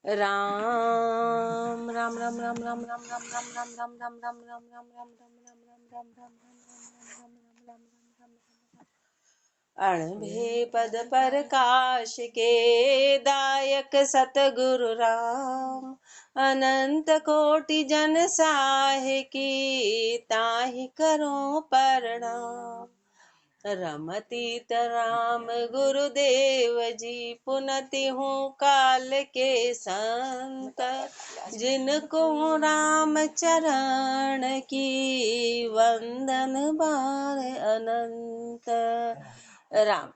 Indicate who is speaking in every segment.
Speaker 1: राम राम राम राम राम राम राम राम राम राम राम राम राम राम राम राम राम राम राम अणभे पद प्रकाश के दायक सतगुरु राम अनंत कोटि जन साहे की ताहि करो प्रणाम। रमतीत राम गुरुदेव जी पुनति हूँ काल के संत जिनको राम चरण की वंदन बार अनंत। राम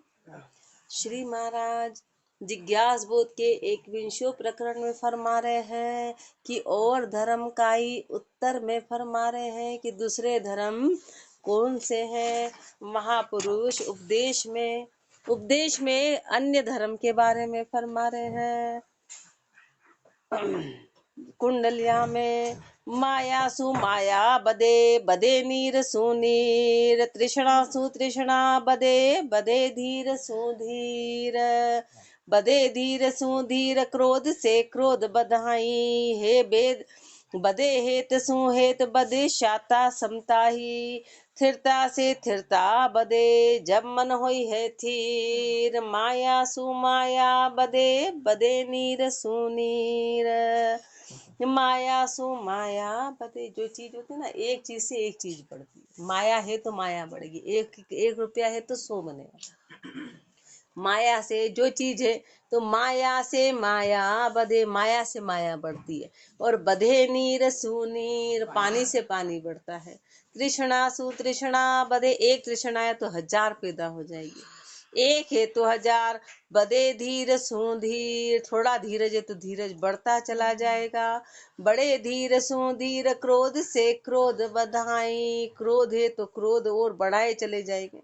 Speaker 1: श्री महाराज जिज्ञास बोध के 21वें प्रकरण में फरमा रहे हैं कि और धर्म का ही उत्तर में फरमा रहे हैं कि दूसरे धर्म कौन से हैं। महापुरुष उपदेश में अन्य धर्म के बारे में फरमा रहे हैं। कुंडलिया में माया सु माया बदे बदे नीर सुनीर तृष्णा सु तृष्णा बदे बदे धीर सुधीर बदे धीर सुधीर क्रोध से क्रोध बधाई हे बेद बदे हेत सुहेत बदे शाता समताही थिरता से थिरता बदे जब मन होई है थीर माया सु माया बदे बदे नीर सुनीर माया सु माया बदे। जो चीज होती है ना, एक चीज से एक चीज बढ़ती है। माया है तो माया बढ़ेगी। एक रुपया है तो 100 बनेगा। माया से जो चीज है तो माया से माया बधे, माया से माया बढ़ती है। और बधे नीर सुनीर, पानी से पानी बढ़ता है। तृष्णा सु तृष्णा बधे, एक तृष्णा है तो 1000 पैदा हो जाएगी। एक है तो 1000 बदे धीर सुधीर, थोड़ा धीरज है तो धीरज बढ़ता चला जाएगा। बड़े धीर सुधीर क्रोध से क्रोध बधाई, क्रोध है तो क्रोध और बढ़ाए चले जाएंगे।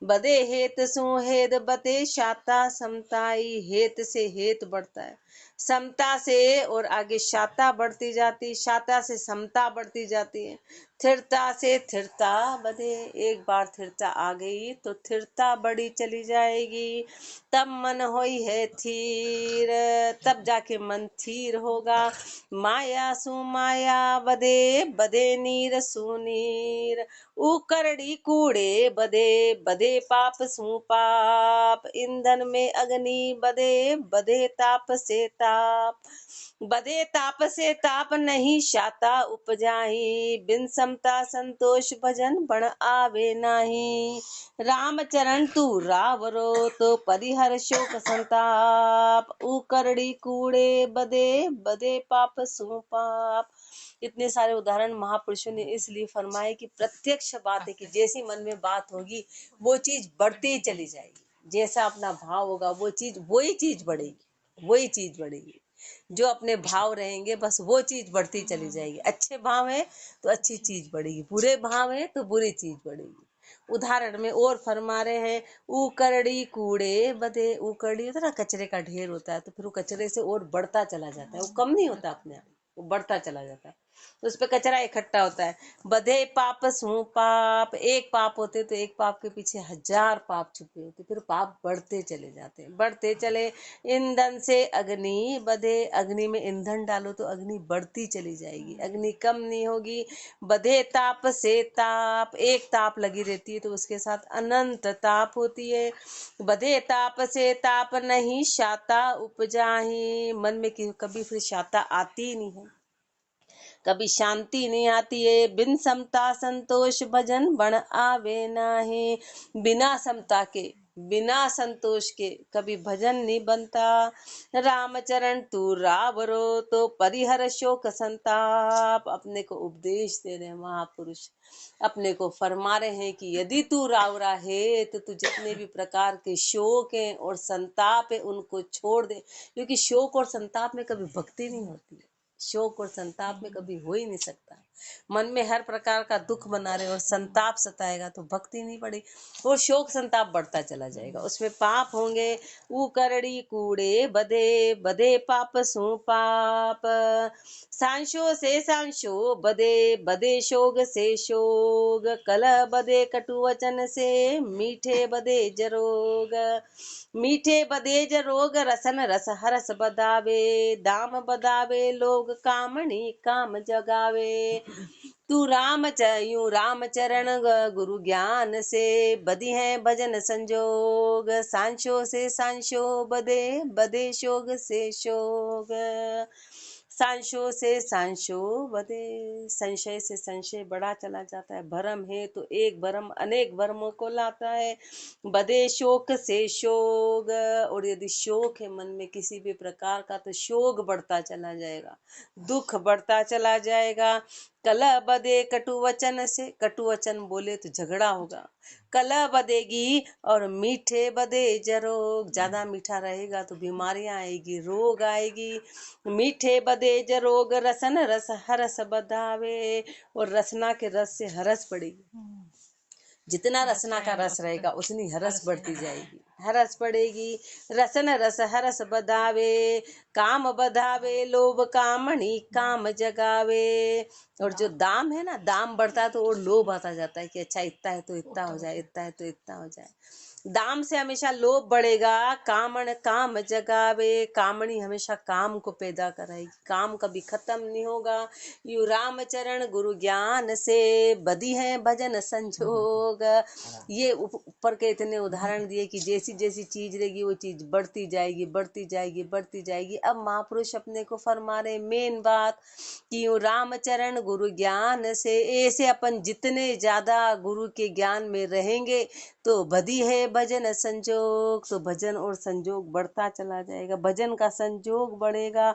Speaker 1: बदे हेत सुहेत बते शाता समताई, हेत से हेत बढ़ता है, समता से और आगे शाता बढ़ती जाती, शाता से समता बढ़ती जाती है। थिरता से थिरता बधे, एक बार थिरता आ गई तो थिरता बड़ी चली जाएगी। तब मन होई है थीर, तब जाके मन थीर होगा। माया सु माया बदे बदे नीर सुनीर, उकरड़ी कूड़े बदे बदे पाप सु पाप, ईंधन में अग्नि बदे बदे ताप से ताप, बदे ताप से ताप नहीं शाता उपजाही, बिन समता संतोष भजन बण आवे नाही। राम चरण तू रावरो तो परिहर शोक संताप, उकरड़ी कूड़े बदे बदे पाप सु पाप। इतने सारे उदाहरण महापुरुषों ने इसलिए फरमाए कि प्रत्यक्ष बात है कि जैसी मन में बात होगी वो चीज बढ़ती ही चली जाएगी। जैसा अपना भाव होगा वो चीज, वही चीज बढ़ेगी, वही चीज बढ़ेगी। जो अपने भाव रहेंगे बस वो चीज बढ़ती चली जाएगी। अच्छे भाव है तो अच्छी चीज बढ़ेगी, बुरे भाव है तो बुरी चीज बढ़ेगी। उदाहरण में और फरमा रहे हैं, उकरड़ी कूड़े बदे, उकरड़ी होता है ना, कचरे का ढेर होता है, तो फिर वो कचरे से और बढ़ता चला जाता है, वो कम नहीं होता अपने आप, वो बढ़ता चला जाता है, तो उस पर कचरा इकट्ठा होता है। बधे पाप सु पाप, एक पाप होते तो एक पाप के पीछे 1000 पाप छुपे होते, फिर पाप बढ़ते चले जाते हैं, बढ़ते चले। ईंधन से अग्नि बधे, अग्नि में ईंधन डालो तो अग्नि बढ़ती चली जाएगी, अग्नि कम नहीं होगी। बधे ताप से ताप, एक ताप लगी रहती है तो उसके साथ अनंत ताप होती है। बधे ताप से ताप नहीं शाता उपजाही, मन में कभी फिर शाता आती ही नहीं है, कभी शांति नहीं आती है। बिन समता संतोष भजन बण आवे नाही, बिना समता के बिना संतोष के कभी भजन नहीं बनता। रामचरण तू रावरो तो परिहर शोक संताप, अपने को उपदेश दे रहे महापुरुष, अपने को फरमा रहे हैं कि यदि तू रावरा है तो तू जितने भी प्रकार के शोक हैं और संताप है उनको छोड़ दे, क्योंकि शोक और संताप में कभी भक्ति नहीं होती है, शोक और संताप में कभी हो ही नहीं सकता। मन में हर प्रकार का दुख बना रहे और संताप सताएगा तो भक्ति नहीं पड़ेगी और शोक संताप बढ़ता चला जाएगा, उसमें पाप होंगे। ऊ करड़ी कूड़े बधे, बधे पाप सु पाप, सांशो से सांशो बधे, बधे शोग से शोग, कलह बधे कटु वचन से, मीठे बधे जरोग, मीठे बधे जरोग, रसन रस हरस बधावे, दाम बधावे लोग कामणी काम जगावे। तू यूं राम चरण गुरु ज्ञान से, बधी है भजन संजोग, सांशो से सांशो बधे, बधे शोग से शोग, सांशो से सांशो बधे। संशय से संशय बढ़ा चला जाता है, भरम है तो एक भरम अनेक भरमों को लाता है, बधे शोक से शोक, और यदि शोक है मन में किसी भी प्रकार का तो शोक बढ़ता चला जाएगा, दुख बढ़ता चला जाएगा। कलह बधे कटु वचन से, कटु वचन बोले तो झगड़ा होगा, कलह बधेगी और मीठे बधे जरोग, ज्यादा मीठा रहेगा तो बीमारियां आएगी, रोग आएगी। मीठे बधे जरोग, रसन रस हरस बधावे, और रसना के रस से हरस पड़ेगी, जितना रसना का रस रहेगा उतनी हरस बढ़ती जाएगी, हरस पड़ेगी। रसन रस हरस बधावे, काम बधावे लोभ कामणी काम जगावे, और जो दाम है ना, दाम बढ़ता है तो और लोभ आता जाता है कि अच्छा इतना है तो इतना हो जाए, इतना है तो इतना हो जाए, दाम से हमेशा लोभ बढ़ेगा। कामण काम जगावे, कामणी हमेशा काम को पैदा कराएगी, काम कभी खत्म नहीं होगा। यू रामचरण गुरु ज्ञान से, बधी है भजन संजोग। ये ऊपर के इतने उदाहरण दिए कि जैसी जैसी चीज रहेगी वो चीज बढ़ती जाएगी, बढ़ती जाएगी, बढ़ती जाएगी। अब महापुरुष अपने को फरमा रहे मेन बात कि यू रामचरण गुरु ज्ञान से, ऐसे अपन जितने ज्यादा गुरु के ज्ञान में रहेंगे तो बधी है भजन संजोग, तो भजन और संजोग बढ़ता चला जाएगा, भजन का संजोग बढ़ेगा।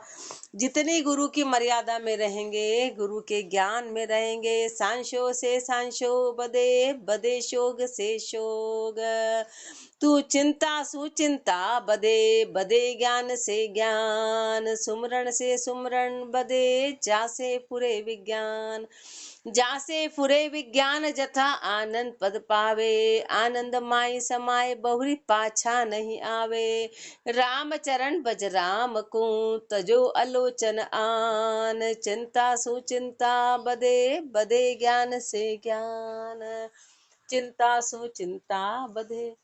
Speaker 1: जितनी गुरु की मर्यादा में रहेंगे, गुरु के ज्ञान में रहेंगे, सांशो से सांशो बधे, बधे शोग से शोग, तू चिंता सुचिंता बधे, बधे ज्ञान से ज्ञान, सुमरण से सुमरण बधे, जासे फुरे विज्ञान, जासे फुरे विज्ञान जथा आनंद पद पावे, आनंद माई समाये बहुरी पाछा नहीं आवे, राम चरण बज राम को तजो अलोचन आन, चिंता सुचिंता बधे, बधे ज्ञान से ज्ञान, चिंता सुचिंता बधे।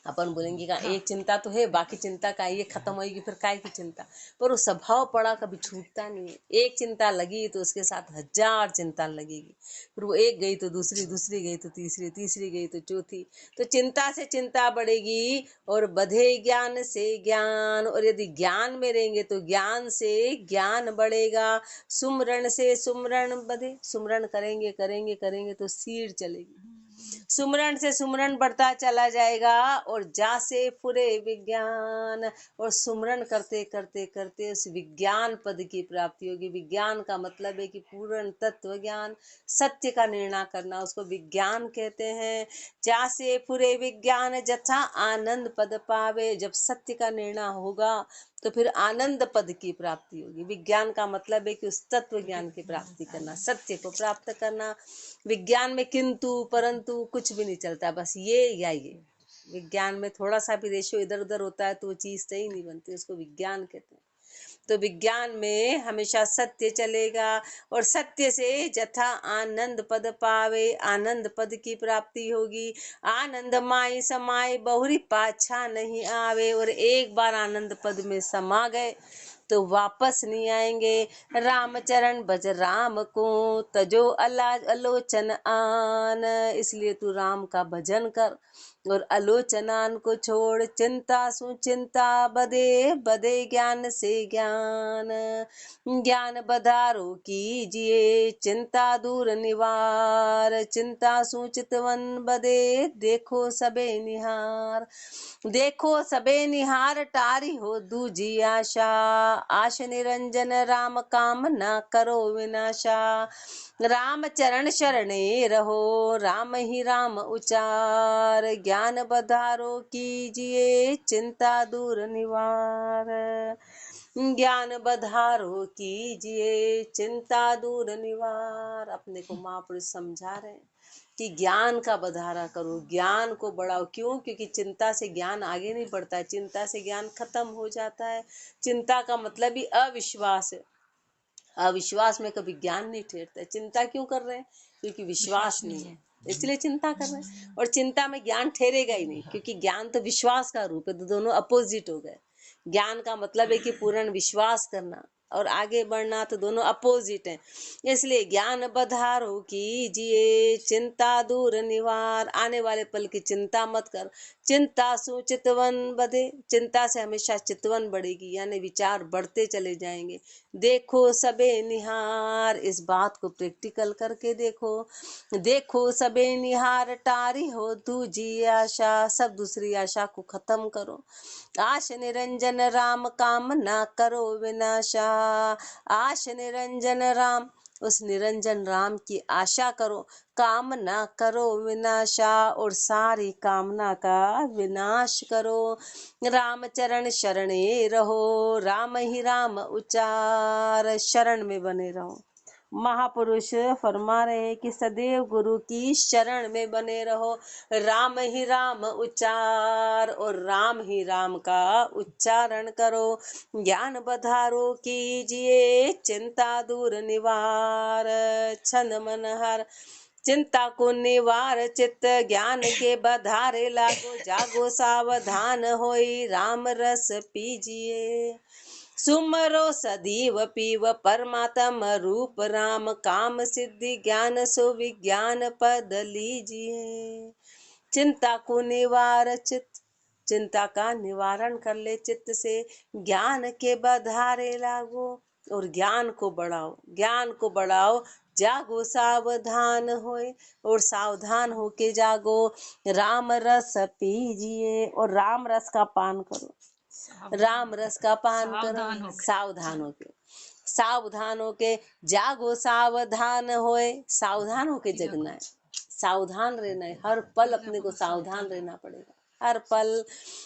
Speaker 1: अपन बोलेंगे का एक चिंता तो है, बाकी चिंता का ये खत्म होगी फिर काय की चिंता, पर वो स्वभाव पड़ा कभी छूटता नहीं है। एक चिंता लगी तो उसके साथ हजार चिंता लगेगी, फिर वो एक गई तो दूसरी, दूसरी गई तो तीसरी, तीसरी गई तो चौथी, तो चिंता से चिंता बढ़ेगी। और बधे ज्ञान से ज्ञान, और यदि ज्ञान में रहेंगे तो ज्ञान से ज्ञान बढ़ेगा। सुमरण से सुमरण बधे, सुमरण करेंगे करेंगे करेंगे तो सीढ़ चलेगी, सुमरण से सुमरण बढ़ता चला जाएगा। और जा से फुरे विज्ञान, और सुमरण करते करते करते उस विज्ञान पद की प्राप्ति होगी। विज्ञान का मतलब है कि पूर्ण तत्व ज्ञान, सत्य का निर्णय करना, उसको विज्ञान कहते हैं। जा से फुरे विज्ञान जथा आनंद पद पावे, जब सत्य का निर्णय होगा तो फिर आनंद पद की प्राप्ति होगी। विज्ञान का मतलब है कि उस तत्व ज्ञान की प्राप्ति करना, सत्य को प्राप्त करना। विज्ञान में किंतु परंतु कुछ भी नहीं चलता, बस ये या ये। विज्ञान में थोड़ा सा भी रेशियो इधर उधर होता है तो वो चीज सही नहीं बनती, उसको विज्ञान कहते हैं। तो विज्ञान में हमेशा सत्य चलेगा, और सत्य से जथा आनंद पद पावे, आनंद पद की प्राप्ति होगी। आनंद माई समाये बहुरी पाछा नहीं आवे, और एक बार आनंद पद में समा गए तो वापस नहीं आएंगे। रामचरण भज राम को तजो अलोचन आन, इसलिए तू राम का भजन कर और आलोचनान को छोड़। चिंता सुचिंता बधे, बधे ज्ञान से ज्ञान, ज्ञान बधारो कीजिए चिंता दूर निवार। चिंता सुचितवन बधे, देखो सबे निहार, देखो सबे निहार टारी हो दूजी आशा। आश निरंजन राम काम ना करो विनाशा, राम चरण शरणे रहो, राम ही राम उचार। ज्ञान बधारो कीजिए चिंता दूर निवार। ज्ञान बधारो कीजिए, चिंता दूर निवार। अपने को महापुरुष समझा रहे हैं कि ज्ञान का बधारा करो, ज्ञान को बढ़ाओ। क्यों? क्योंकि चिंता से ज्ञान आगे नहीं बढ़ता है, चिंता से ज्ञान खत्म हो जाता है। चिंता का मतलब ही अविश्वास है। अविश्वास में कभी ज्ञान नहीं ठहरता। चिंता क्यों कर रहे हैं? क्योंकि विश्वास नहीं है, इसलिए चिंता कर रहे हैं। और चिंता में ज्ञान ठहरेगा ही नहीं, क्योंकि ज्ञान तो विश्वास का रूप है। तो दोनों अपोजिट हो गए। ज्ञान का मतलब है कि पूर्ण विश्वास करना, और आगे बढ़ना, तो दोनों अपोजिट हैं। इसलिए ज्ञान बधारो कीजिए, चिंता दूर निवार। आने वाले पल की चिंता मत कर। चिंता सु चितवन बधे, चिंता से हमेशा चितवन बढ़ेगी, यानी विचार बढ़ते चले जाएंगे। देखो सबे निहार, इस बात को प्रैक्टिकल करके देखो। देखो सबे निहार, टारी हो दूजी आशा। सब दूसरी आशा को खत्म करो। आश निरंजन राम, काम ना करो विनाशा। आश निरंजन राम, उस निरंजन राम की आशा करो। काम ना करो विनाशा, और सारी कामना का विनाश करो। राम चरण शरणे रहो, राम ही राम उच्चार। शरण में बने रहो। महापुरुष फरमा रहे हैं कि सदैव गुरु की शरण में बने रहो। राम ही राम उच्चार, और राम ही राम का उच्चारण करो। ज्ञान बधारो कीजिए, चिंता दूर निवार। छन मन हर, चिंता को निवार चित्त, ज्ञान के बधारे लागो। जागो सावधान होई, राम रस पीजिए। सुमरो सदीव पीव, परमात्म रूप राम। काम सिद्धि ज्ञान सो विज्ञान पद लीजिए। चिंता को निवार चित्त, चिंता का निवारण कर ले चित्त से। ज्ञान के बधारे लागो, और ज्ञान को बढ़ाओ। ज्ञान को बढ़ाओ। जागो सावधान होए, और सावधान होके जागो। राम रस पीजिए, और राम रस का पान करो। राम रस का पान करो, सावधान होके। सावधान होके जागो, सावधान होए। सावधान होके जगना है, सावधान रहना है। हर पल अपने को सावधान रहना पड़ेगा, हर पल।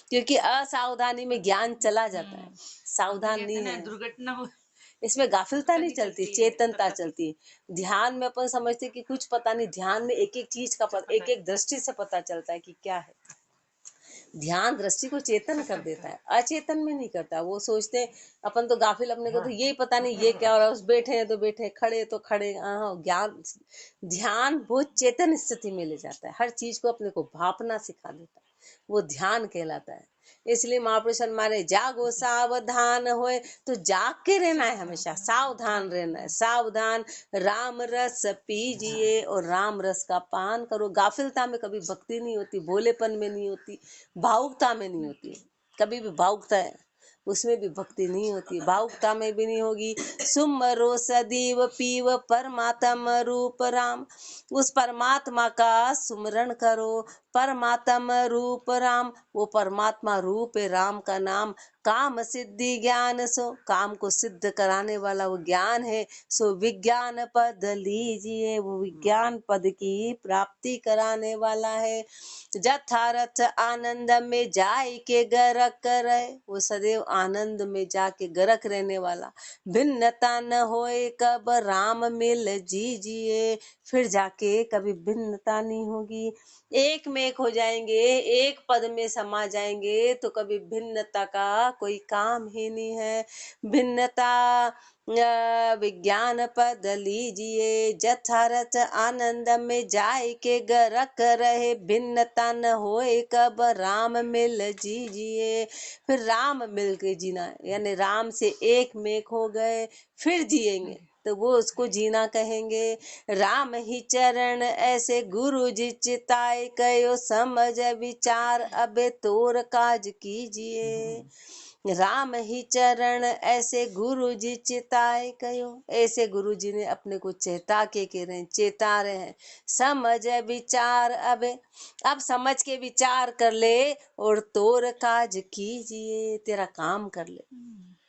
Speaker 1: क्योंकि असावधानी में ज्ञान चला जाता है। सावधान नहीं है, दुर्घटना हो, इसमें गाफिलता नहीं चलती, चेतनता चलती है। ध्यान में अपन समझते कि कुछ पता नहीं, ध्यान में एक एक चीज का एक एक दृष्टि से पता चलता है कि क्या है। ध्यान दृष्टि को चेतन कर देता है, अचेतन में नहीं करता। वो सोचते अपन तो गाफिल, अपने को तो ये पता नहीं ये क्या हो रहा है। बैठे हैं तो बैठे, खड़े तो खड़े। ज्ञान, ध्यान वो चेतन स्थिति में ले जाता है। हर चीज को अपने को भापना सिखा देता है, वो ध्यान कहलाता है। इसलिए महापुरुष हमारे जागो सावधान होए, तो जाग के रहना है, हमेशा सावधान रहना है। सावधान, राम रस पीजिए, और राम रस का पान करो। गाफिलता में कभी भक्ति नहीं होती, भोलेपन में नहीं होती, भावुकता में नहीं होती। कभी भी भावुकता है, उसमें भी भक्ति नहीं होती, भावुकता में भी नहीं होगी। सुमरो सदैव पीव, परमात्म रूप राम। उस परमात्मा का सुमरण करो। परमात्म रूप राम, वो परमात्मा रूप है, राम का नाम। काम सिद्धि ज्ञान सो, काम को सिद्ध कराने वाला वो ज्ञान है। सो विज्ञान पद लीजिए, वो विज्ञान पद की प्राप्ति कराने वाला है। जथारथ आनंद में जाय के गरक रहे, वो सदैव आनंद में जाके गरक रहने वाला। भिन्नता न होए कब राम मिल जीजिए, फिर जाके कभी भिन्नता नहीं होगी। एक में एक हो जाएंगे, एक पद में समा जाएंगे, तो कभी भिन्नता का कोई काम ही नहीं है। भिन्नता विज्ञान पद लीजिए, जथारथ आनंद में जाय के गरक रहे। भिन्नता न होए कब राम मिल जीजिए, फिर राम मिल के जीना, यानी राम से एक में एक हो गए, फिर जिएंगे तो वो उसको जीना कहेंगे। राम ही चरण ऐसे गुरु जी चिताए, कयो समझ विचार अबे तोर काज कीजिए। राम ही चरण ऐसे गुरु जी चिताए, कयो, ऐसे गुरु जी ने अपने को चेता के कह रहे हैं, चेता रहे हैं। समझ विचार अब समझ के विचार कर ले, और तोर काज कीजिए, तेरा काम कर ले,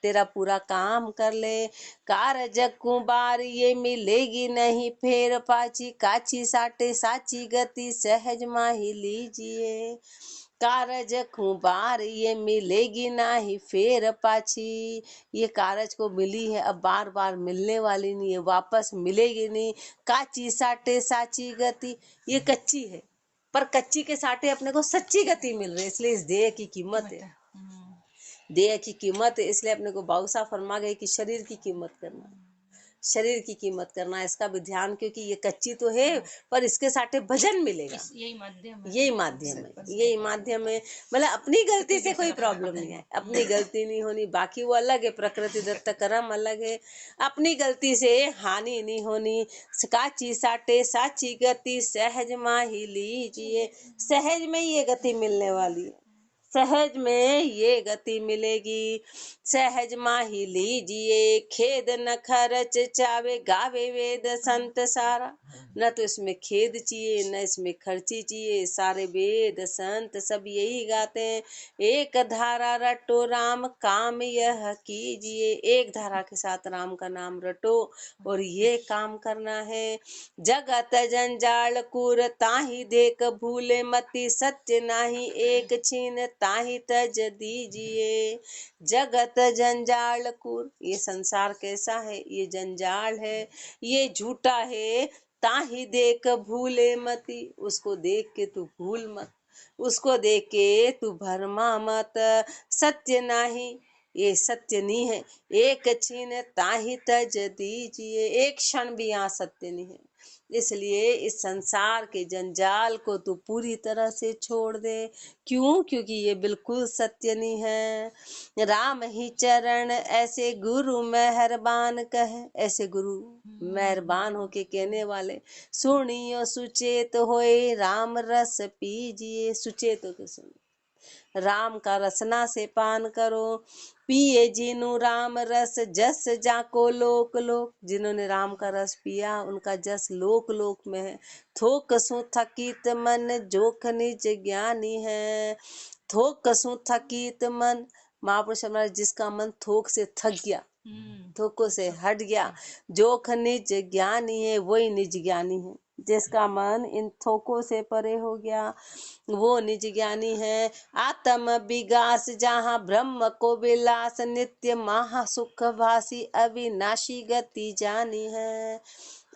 Speaker 1: तेरा पूरा काम कर ले। कारज कुबार ये मिलेगी नहीं फेर पाची, काची साटे साची गति सहज माही लीजिए। कारज खुबार ये मिलेगी ना ही फेर पाछी। ये कारज को मिली है, अब बार बार मिलने वाली नहीं है, वापस मिलेगी नहीं। काची साटे साची गति, ये कच्ची है पर कच्ची के साटे अपने को सच्ची गति मिल रही है, इसलिए इस देह की कीमत है। देह की कीमत है, इसलिए अपने को बादशाह फरमा गए कि शरीर की कीमत करना, शरीर की कीमत करना, इसका भी ध्यान, क्योंकि ये कच्ची तो है पर इसके साथे भजन मिलेगा। यही माध्यम है, यही माध्यम है। मतलब अपनी गलती से कोई प्रॉब्लम नहीं है, अपनी गलती नहीं होनी, बाकी वो अलग है, प्रकृति दत्त कर्म अलग है, अपनी गलती से हानि नहीं होनी। काची साटे साची गति सहज माही लीजिए, सहज में ये गति मिलने वाली है, सहज में ये गति मिलेगी। सहज माही लीजिए, खेद न खर्च चावे, गावे वेद संत सारा। न तो इसमें खेद चाहिए न इसमें खर्ची चाहिए, सारे वेद संत सब यही गाते हैं। एक धारा रटो राम काम यह कीजिए, एक धारा के साथ राम का नाम रटो और ये काम करना है। जगत जंजाल कुर ताही देख भूले मति, सत्य नाही एक छीन ताही तज दीजिए। जगत जंजाल कुर, ये संसार कैसा है, ये जंजाल है, ये झूठा है। ताही देख भूले मति, उसको देख के तू भूल मत, उसको देख के तू भरमा मत। सत्य नाही, ये सत्य नहीं है। एक छीन ताही तज दीजिए, एक क्षण भी यहाँ सत्य नहीं है, इसलिए इस संसार के जंजाल को तू पूरी तरह से छोड़ दे। क्यों? क्योंकि ये बिल्कुल सत्य नहीं है। राम ही चरण ऐसे गुरु मेहरबान कहे, ऐसे गुरु मेहरबान होके कहने वाले, सुनियो सुचेत होए राम रस पीजिए। सुचेत होके सुनो, राम का रसना से पान करो। पिए जिनु राम रस जस जाको लोक लोक, जिन्होंने राम का रस पिया उनका जस लोक लोक में है। थोक सु थकित मन जोख निज ज्ञानी है। थोक सु थकित मन, महापुरुष हमारा जिसका मन थोक से थक गया, थोकों से हट गया, जोख निज ज्ञानी है, वही निज ज्ञानी है। जिसका मन इन थोकों से परे हो गया वो निज ज्ञानी है। आत्म विगास जहाँ ब्रह्म को विलास, नित्य महासुख भासी अविनाशी गति जानी है।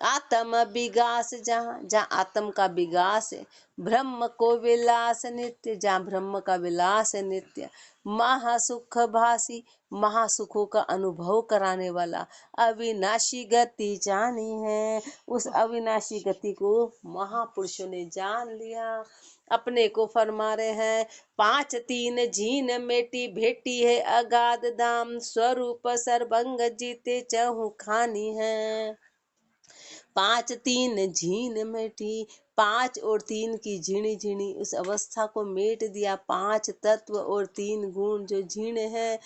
Speaker 1: आत्म विगास जहाँ, जहाँ आत्म का विगास है, ब्रह्म को विलास नित्य, जहाँ ब्रह्म का विलास है नित्य। महासुख भासी, महासुखों का अनुभव कराने वाला, अविनाशी गति जानी है। उस अविनाशी गति को महापुरुषों ने जान लिया, अपने को फरमा रहे हैं। पांच तीन झीन मेटी भेटी है अगाध दाम, स्वरूप सर्वंग जीते चहु खानी है। पांच तीन झीन मेटी, पांच और तीन की झीणी झीणी उस अवस्था को मेट दिया। पांच तत्व और तीन गुण जो झीण है,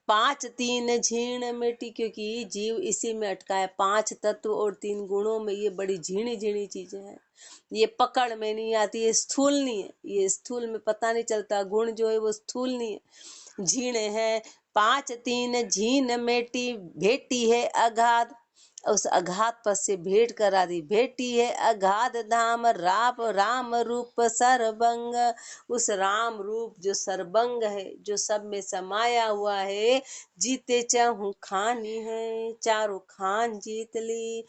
Speaker 1: पांच तीन झीण मेटी, क्योंकि जीव इसी में अटका है। पांच तत्व और तीन गुणों में ये बड़ी झीणी झीणी चीजें हैं, ये पकड़ में नहीं आती, ये स्थूल नहीं है, ये स्थूल में पता नहीं चलता। गुण जो है वो स्थूल नहीं है, झीणे है। पांच तीन झीन मेटी भेटी है अगाध, उस अघात पद से भेंट करा दी। भेटी है अगाध धाम, राप राम रूप सरबंग, उस राम रूप जो सरबंग है, जो सब में समाया हुआ है। जीते चहु खानी है, चारों खान जीत ली।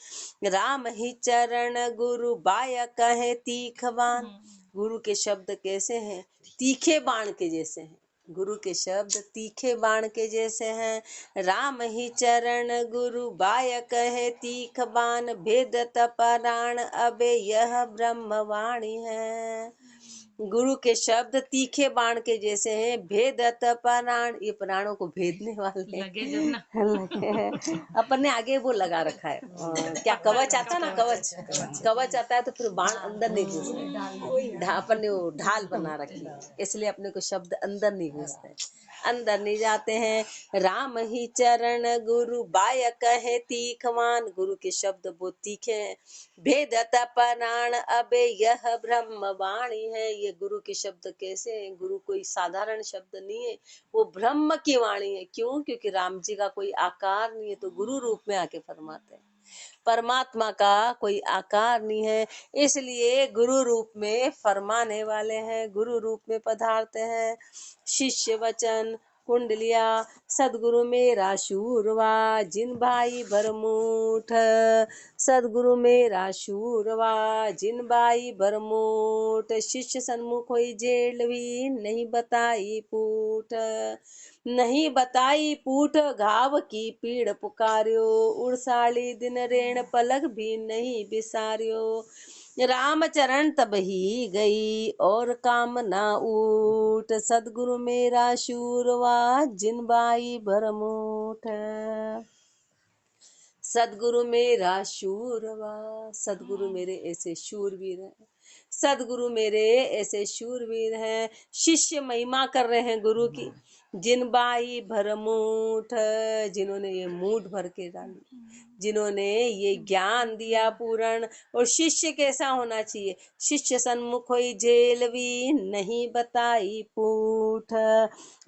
Speaker 1: राम ही चरण गुरु बाया कहे तीखवान, गुरु के शब्द कैसे हैं? तीखे बाण के जैसे हैं। गुरु के शब्द तीखे बाण के जैसे हैं। राम ही चरण गुरु बाय कहे तीख बाण, भेदत पराण अबे यह ब्रह्मवाणी है। गुरु के शब्द तीखे बाण के जैसे हैं, भेदत प्राण, ये प्राणों को भेदने वाले लगे हैं। अपन ने आगे वो लगा रखा है, क्या कवच आता ना, कवच कवच आता है तो फिर बाण अंदर नहीं घुसते, अपन ने वो ढाल बना रखी है, इसलिए अपने को शब्द अंदर नहीं घुसते, अंदर नहीं जाते हैं। राम ही चरण गुरु बाय कहे तीखवान, गुरु के शब्द वो तीखे हैं। भेदत प्राण अबे यह ब्रह्मवाणी है, ये गुरु के शब्द कैसे हैं? गुरु कोई साधारण शब्द नहीं है, वो ब्रह्म की वाणी है। क्यों? क्योंकि राम जी का कोई आकार नहीं है, तो गुरु रूप में आके फरमाते हैं। परमात्मा का कोई आकार नहीं है, इसलिए गुरु रूप में फरमाने वाले हैं, गुरु रूप में पधारते हैं। शिष्य वचन कुंडलिया सदगुरु मेरा शूरवा जिन भाई भरमूठ, सदगुरु मेरा शूरवा जिन भाई भरमूठ, शिष्य सन्मुख होई जेल भी नहीं बताई पूठ, नहीं बताई पूठ घाव की पीड़ पुकार्यो, उड़साली दिन रेण पलक भी नहीं बिसार्यो, राम चरण तब ही गई और काम ना ऊट, सदगुरु मेरा शूरवा जिन बाई भरमूठ, सदगुरु मेरा शूरवा, सदगुरु मेरे ऐसे शूरवीर हैं, सदगुरु मेरे ऐसे शूरवीर हैं। शिष्य महिमा कर रहे हैं गुरु की, जिन बाई भरमूठ, जिन्होंने ये मूठ भर के डाली, जिन्होंने ये ज्ञान दिया पूर्ण। और शिष्य कैसा होना चाहिए, शिष्य सन्मुख होई झेलवी नहीं बताई पूठ,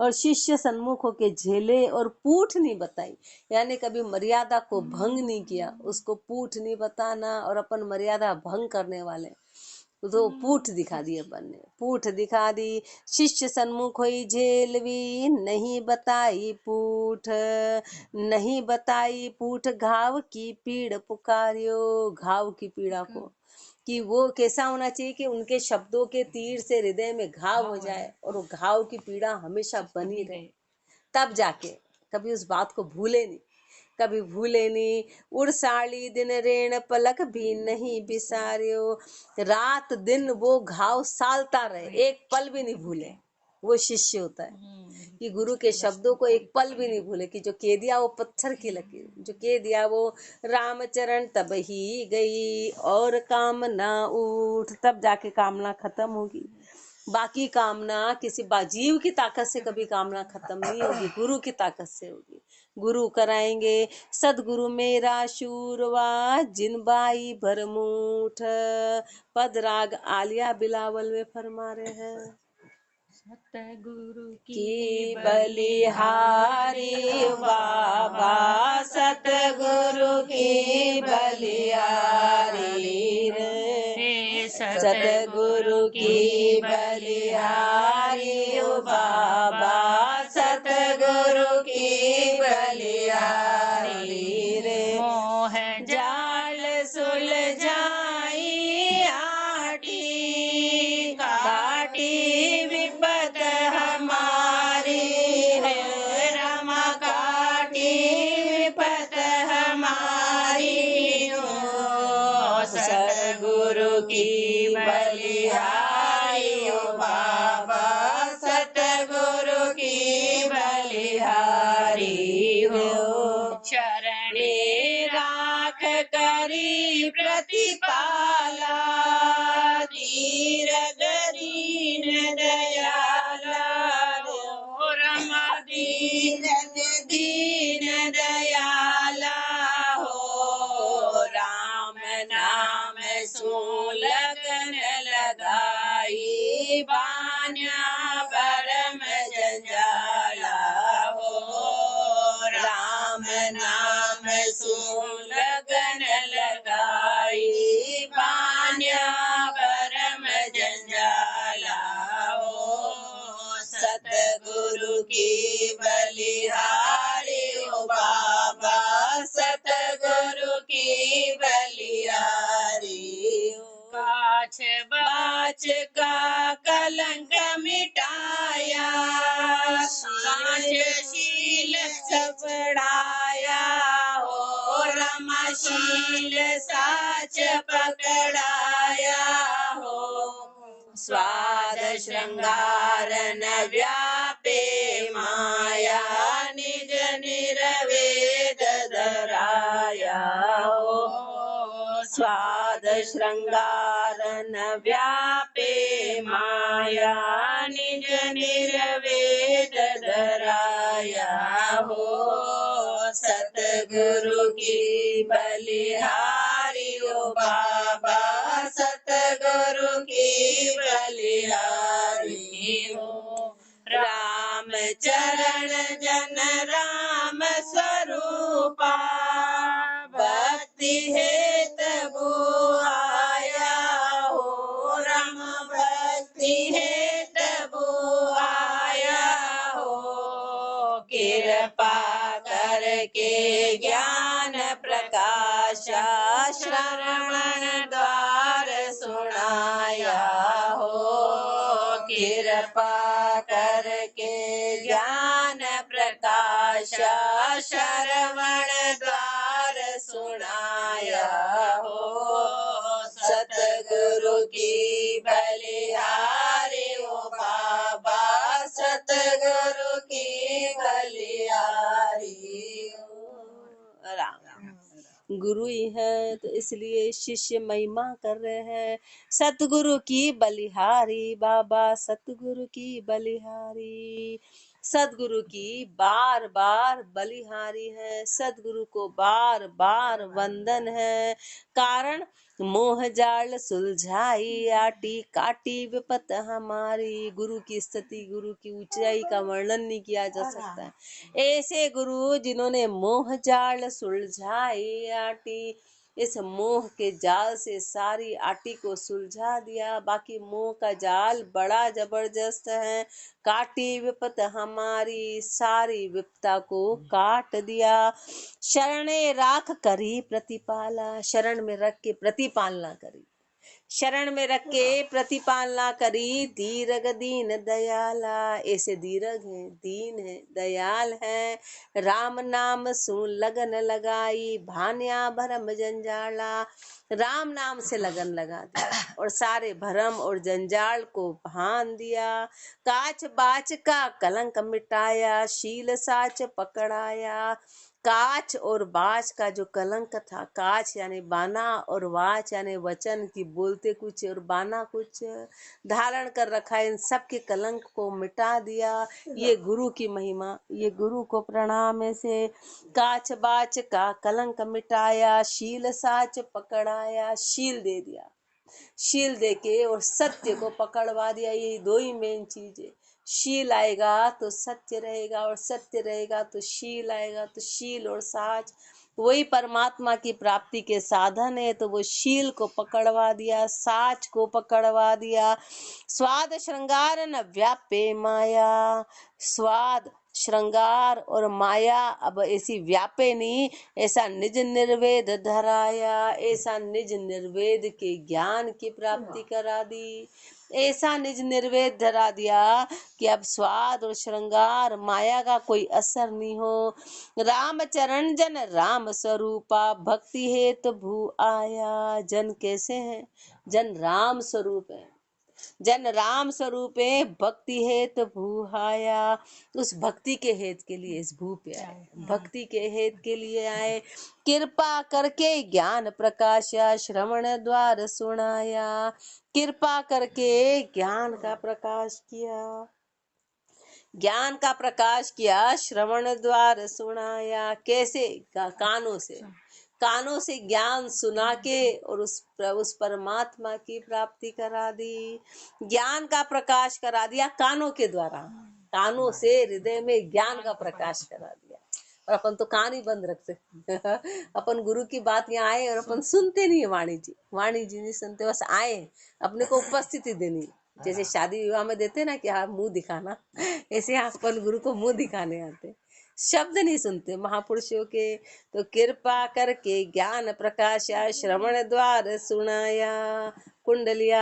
Speaker 1: और शिष्य सन्मुख होके झेले और पूठ नहीं बताई, यानी कभी मर्यादा को भंग नहीं किया, उसको पूठ नहीं बताना। और अपन मर्यादा भंग करने वाले तो पूठ दिखा दी, अपन ने पूठ दिखा दी। शिष्य सन्मुख होई झेलवी नहीं बताई पूठ, नहीं बताई पूठ घाव की पीड़ पुकारियो, घाव की पीड़ा को, कि वो कैसा होना चाहिए कि उनके शब्दों के तीर से हृदय में घाव हो जाए और वो घाव की पीड़ा हमेशा बनी रहे, तब जाके कभी उस बात को भूले नहीं, कभी भूले नहीं। उड़साली दिन रेण पलक भी नहीं बिसारियो, रात दिन वो घाव सालता रहे, एक पल भी नहीं भूले। वो शिष्य होता है कि गुरु के शब्दों को एक पल भी नहीं भूले, कि जो कह दिया वो पत्थर की लकीर, जो कह दिया वो रामचरण तब ही गई और कामना उठ, तब जाके कामना खत्म होगी। बाकी कामना किसी बाजीव की ताकत से कभी कामना खत्म नहीं होगी, गुरु की ताकत से होगी। गुरु कराएंगे। सदगुरु मेरा शूरवा जिन बाई भरमूठ, पद राग आलिया बिलावल में फरमा रहे हैं।
Speaker 2: सतगुरु
Speaker 1: की बलिहारी बाबा, सतगुरु की बलिहारी रे, सतगुरु की बलिहारी बाबा, सतगुरु की बलिहारी रे,
Speaker 2: मोह
Speaker 1: जाल सुलझाई आटी, काटी विपत हमारी है, रमा काटी विपत हमारी हो, सतगुरु की बलिहारी हो बाबा, सतगुरु की बलिहारी हो,
Speaker 2: चरणे
Speaker 1: राख करी प्रतिपाला, धीर दीन दयाला हो, रमा दीन दीन दयाला हो, राम नाम सो लगन लगाई, बान्या परम जंजाला हो, राम नाम सो लगन लगाई, बान्या परम जंजाला हो, सतगुरु की बलिहारी हो बाबा, सतगुरु की बलिहारी हो,
Speaker 2: काछ
Speaker 1: बाच का कलंक मिटाया, सांझ शील सबड़ाया हो, रमाशील साच पकड़ाया हो, स्वाद श्रृंगार न व्यापे माया, निज निर्वेद धराया हो, स्वाद श्रृंगार न व्यापे माया, निज निर्वेद धराया हो, सतगुरु की बलिहारी हो बाबा, सतगुरु की बलिहारी हो, राम चरण जन राम स्वरूपा, भक्ति ज्ञान प्रकाशा श्रवण द्वार सुनाया हो कृपा करके ज्ञान प्रकाशा श्रवण द्वार सुनाया हो सतगुरु की बलिहारी ओ बाबा सतगुरु की बलिहारी ओ राम गुरु ही है तो इसलिए शिष्य महिमा कर रहे हैं सतगुरु की बलिहारी बाबा सतगुरु की बलिहारी सतगुरु की बार बार बलिहारी है सतगुरु को बार बार वंदन है कारण मोह जाल सुलझाई आटी काटी विपत हमारी गुरु की स्थिति गुरु की ऊंचाई का वर्णन नहीं किया जा सकता है ऐसे गुरु जिन्होंने मोह जाल सुलझाई आटी इस मोह के जाल से सारी आटी को सुलझा दिया बाकी मोह का जाल बड़ा जबरदस्त है काटी विपत हमारी सारी विपता को काट दिया शरणे राख करी प्रतिपाला शरण में रख के प्रतिपालना करी शरण में रख के प्रतिपालना करी दीर्घ दीन दयाला ऐसे दीर्घ है दीन है दयाल है राम नाम सु लगन लगाई भान्या भरम जंजाला राम नाम से लगन लगा दिया और सारे भरम और जंजाल को भान दिया काच बाच का कलंक मिटाया शील साच पकड़ाया काच और बाच का जो कलंक था काच यानी बाना और वाच यानी वचन की बोलते कुछ और बाना कुछ धारण कर रखा इन सब के कलंक को मिटा दिया ये गुरु की महिमा ये गुरु को प्रणाम ऐसे काच बाच का कलंक मिटाया शील साच पकड़ाया शील दे दिया शील देके और सत्य को पकड़वा दिया ये दो ही मेन चीज है शील आएगा तो सत्य रहेगा और सत्य रहेगा तो शील आएगा तो शील और साच वही परमात्मा की प्राप्ति के साधन है तो वो शील को पकड़वा दिया साच को पकड़वा दिया स्वाद श्रृंगार न व्यापे माया स्वाद श्रृंगार और माया अब ऐसी व्यापे नहीं ऐसा निज निर्वेद धराया ऐसा निज निर्वेद के ज्ञान की प्राप्ति करा दी ऐसा निज निर्वेद धरा दिया कि अब स्वाद और श्रृंगार माया का कोई असर नहीं हो राम चरण जन राम स्वरूपा भक्ति हेतु भू आया जन कैसे हैं जन राम स्वरूप है जन राम स्वरूपे भक्ति हेत भूहाया उस भक्ति के हेत के लिए इस भू पे आए भक्ति के हेत के लिए आए कृपा करके ज्ञान प्रकाशा श्रवण द्वार सुनाया कृपा करके ज्ञान का प्रकाश किया ज्ञान का प्रकाश किया श्रवण द्वार सुनाया कैसे कानों से ज्ञान सुना के और उस परमात्मा की प्राप्ति करा दी ज्ञान का प्रकाश करा दिया कानों के द्वारा कानों से हृदय में ज्ञान का प्रकाश करा दिया और अपन तो कान ही बंद रखते अपन गुरु की बात यहाँ आए और अपन सुनते नहीं है वाणी जी नहीं सुनते बस आए अपने को उपस्थिति देनी जैसे शादी विवाह में देते ना कि हाँ मुंह दिखाना ऐसे अपन गुरु को मुंह दिखाने आते शब्द नहीं सुनते महापुरुषों के तो कृपा करके ज्ञान प्रकाशा श्रवण द्वार सुनाया कुंडलिया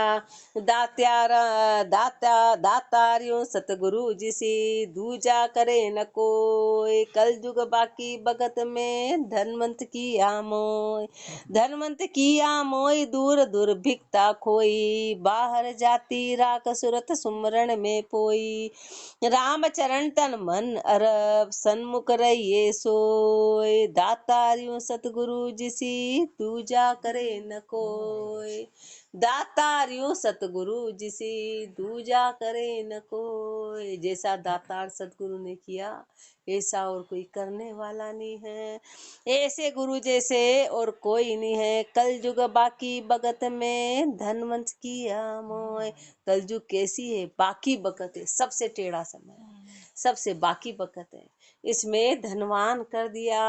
Speaker 1: दातारियों सतगुरु जिसी दूजा करे न कोई कल जुग बाकी भगत में धनवंत की आमोय दूर दूर भिक्ता खोई बाहर जाती राख सुरत सुमरण में पोई राम चरण तन मन अरब सन्मुख रहिए सोय दातारियों सतगुरु जिसी दूजा करे न कोई दातारियों सतगुरु जिसी दूजा करे न कोई जैसा दातार सतगुरु ने किया ऐसा और कोई करने वाला नहीं है ऐसे गुरु जैसे और कोई नहीं है कल युग बाकी भगत में धनवंत की आमोय कल युग कैसी है बाकी भगत है सबसे टेढ़ा समय सबसे बाकी भगत है इसमें धनवान कर दिया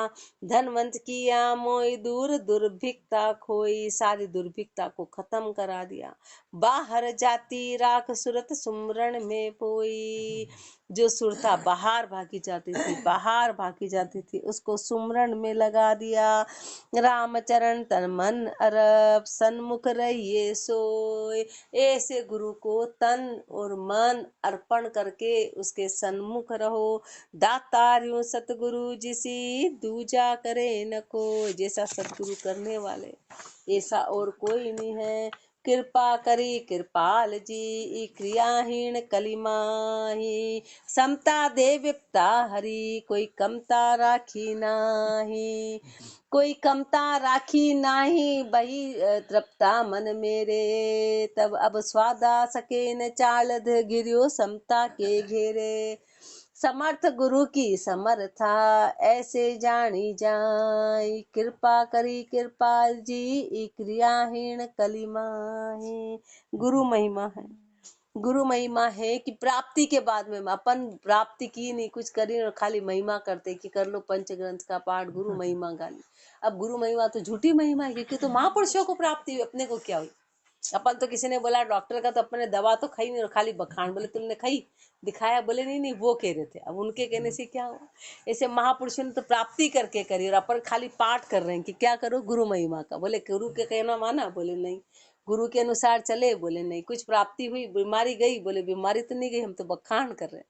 Speaker 1: धनवंत किया मोई दूर दुर्भिक्षता खोई सारी दुर्भिक्षता को खत्म करा दिया बाहर जाती राख सुरत सुमरण में पोई जो सुरता बाहर भागी जाती थी, बाहर भागी जाती थी, उसको सुमरन में लगा दिया। रामचरण तन मन अरब, सन्मुख रहिए सोए। ऐसे गुरु को तन और मन अर्पण करके उसके सन्मुख रहो। दातार्यों सतगुरु जिसी, दूजा करे न कोई। जैसा सतगुरु करने वाले ऐसा और कोई नहीं है। कृपा करी कृपाल जी, क्रियाहीन कलिमाही। समता दे विपता हरी, कोई कमता राखी नाही। कोई कमता राखी नाही, बही तृप्ता मन मेरे। तब अब स्वादा सके न चालध, गिरियो समता के घेरे। समर्थ गुरु की समर्था, ऐसे जानी जाय। कृपा करी कृपाल जी, क्रियाहीन कलिमाही। गुरु महिमा है, गुरु महिमा है कि प्राप्ति के बाद में अपन प्राप्ति की नहीं, कुछ करी और खाली महिमा करते कि कर लो पंचग्रंथ का पाठ, गुरु महिमा गाली। अब गुरु महिमा तो झूठी महिमा है, क्योंकि तो महापुरुषों को प्राप्ति हुई, अपने को क्या हुई। अपन तो किसी ने बोला डॉक्टर का, तो अपने दवा तो खाई नहीं और खाली बखान, बोले तुमने खाई, दिखाया, बोले नहीं नहीं वो कह रहे थे। अब उनके कहने से क्या हुआ। ऐसे महापुरुषों ने तो प्राप्ति करके करी और अपन खाली पाठ कर रहे हैं कि क्या करो गुरु महिमा का। बोले गुरु के कहना माना, बोले नहीं। गुरु के अनुसार चले, बोले नहीं। कुछ प्राप्ति हुई, बीमारी गई, बोले बीमारी तो नहीं गई, हम तो बखान कर रहे हैं।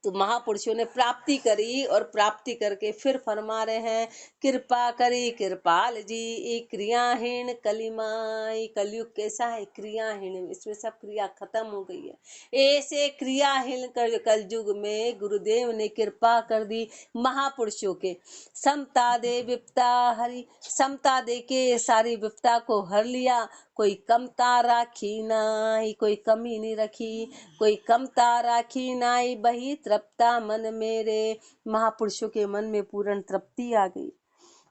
Speaker 1: तो महापुरुषों ने प्राप्ति करी और प्राप्ति करके फिर फरमा रहे हैं, कृपा करी कृपाल जी, क्रियाहीन कलिमाई। कलयुग कैसा है, क्रियाहीन, इसमें सब क्रिया खत्म हो गई है। ऐसे क्रियाहीन कलयुग में गुरुदेव ने कृपा कर दी महापुरुषों के। समता दे विपता हरि, समता दे के सारी विपता को हर लिया। कोई कमता राखी नाई, कोई कमी नहीं रखी, कोई कमता राखी नाई, बही तृप्ता मन मेरे। महापुरुषों के मन में पूर्ण तृप्ति आ गई,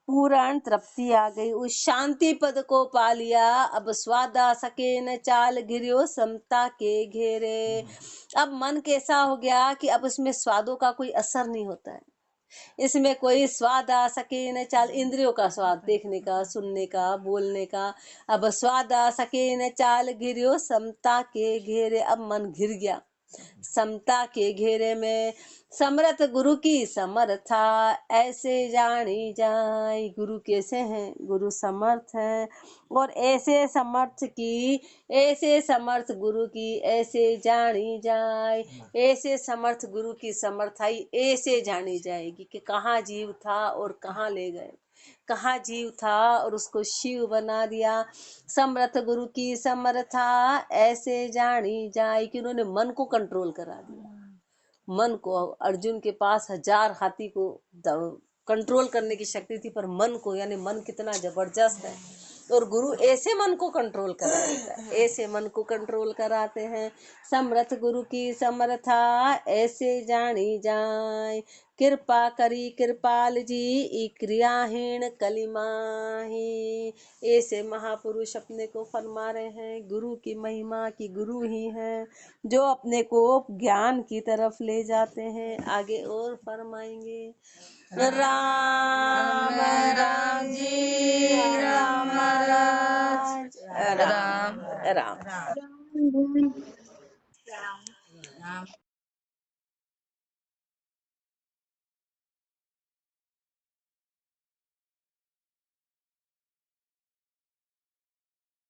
Speaker 1: पूर्ण तृप्ति आ गई। उस शांति पद को पा लिया। अब स्वादा सके न चाल, गिरियो समता के घेरे। अब मन कैसा हो गया कि अब उसमें स्वादों का कोई असर नहीं होता है, इसमें कोई स्वाद आ सके न चाल। इंद्रियों का स्वाद, देखने का, सुनने का, बोलने का, अब स्वाद आ सके न चाल, गिरियो समता के घेरे। अब मन घिर गया समता के घेरे में। समर्थ गुरु की समर्था, ऐसे जानी जाए। गुरु कैसे हैं, गुरु समर्थ हैं, और ऐसे समर्थ की, ऐसे समर्थ गुरु की ऐसे जानी जाए। ऐसे समर्थ गुरु की समर्थाई ऐसे जानी जाएगी कि कहाँ जीव था और कहाँ ले गए, कहाँ जीव था और उसको शिव बना दिया। समर्थ गुरु की समर्था, ऐसे जानी जाए कि उन्होंने मन को कंट्रोल करा दिया। मन को, अर्जुन के पास 1000 हाथी को कंट्रोल करने की शक्ति थी, पर मन को, यानी मन कितना जबरदस्त है, और गुरु ऐसे मन को कंट्रोल करा देता है, ऐसे मन को कंट्रोल कराते हैं। समर्थ गुरु की समर्था, ऐसे जानी जाए। कृपा करी कृपाल जी, क्रियाहीन कलिमाही। ऐसे महापुरुष अपने को फरमा रहे हैं, गुरु की महिमा की गुरु ही है, जो अपने को ज्ञान की तरफ ले जाते हैं। आगे और फरमाएंगे, राम राम जी, राम राम राम राम।
Speaker 3: राम राम।